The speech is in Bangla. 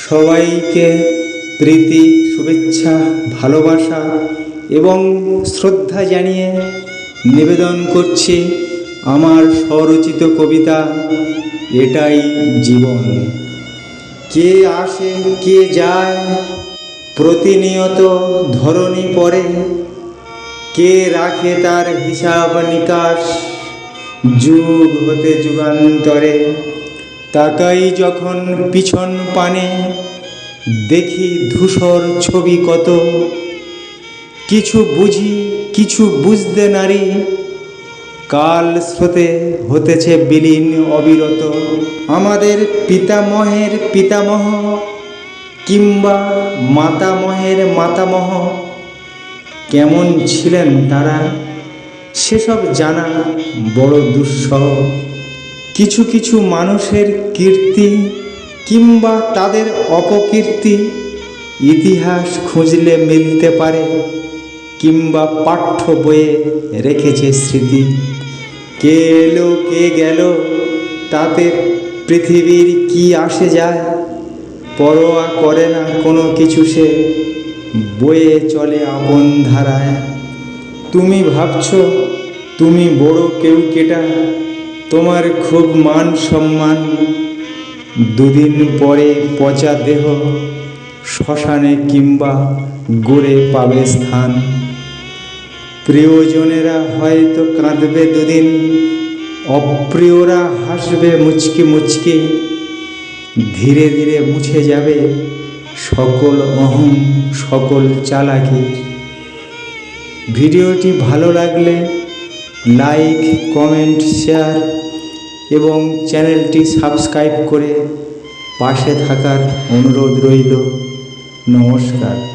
সবাইকে প্রীতি, শুভেচ্ছা, ভালোবাসা এবং শ্রদ্ধা জানিয়ে নিবেদন করছি আমার স্বরচিত কবিতা এটাই জীবন। কে আসে কে যায় প্রতিনিয়ত ধরণী পড়ে, কে রাখে তার হিসাব নিকাশ যুগ হতে যুগান্তরে। তাকাই যখন পিছন পানে দেখি ধূসর ছবি কত, কিছু বুঝি কিছু বুঝতে নারী, কাল স্রোতে হতেছে বিলীন অবিরত। আমাদের পিতামহের পিতামহ কিংবা মাতামহের মাতামহ কেমন ছিলেন তারা, সেসব জানা বড় দুঃসহ। কিছু কিছু মানুষের কীর্তি কিংবা তাদের অপকীর্তি ইতিহাস খুঁজলে মিলতে পারে, কিংবা পাঠ্য বইয়ে রেখেছে স্মৃতি। কে এলো কে গেল তাতে পৃথিবীর কি আসে যায়, পরোয়া করে না কোনো কিছু সে, বয়ে চলে আপন ধারায়। তুমি ভাবছ তুমি বড় কেউ কেটা, তোমার খুব মান সম্মান, দুদিন পরে পচা দেহ শ্মশানে কিংবা গড়ে পাবে স্থান। প্রিয়জনেরা হয়তো কাঁদবে দুদিন, অপ্রিয়রা হাসবে মুচকি মুচকি। ধীরে ধীরে মুছে যাবে সকল অহং, সকল চালাকি। ভিডিওটি ভালো লাগলে লাইক, কমেন্ট, শেয়ার এবং চ্যানেলটি সাবস্ক্রাইব করে পাশে থাকার অনুরোধ রইল। নমস্কার।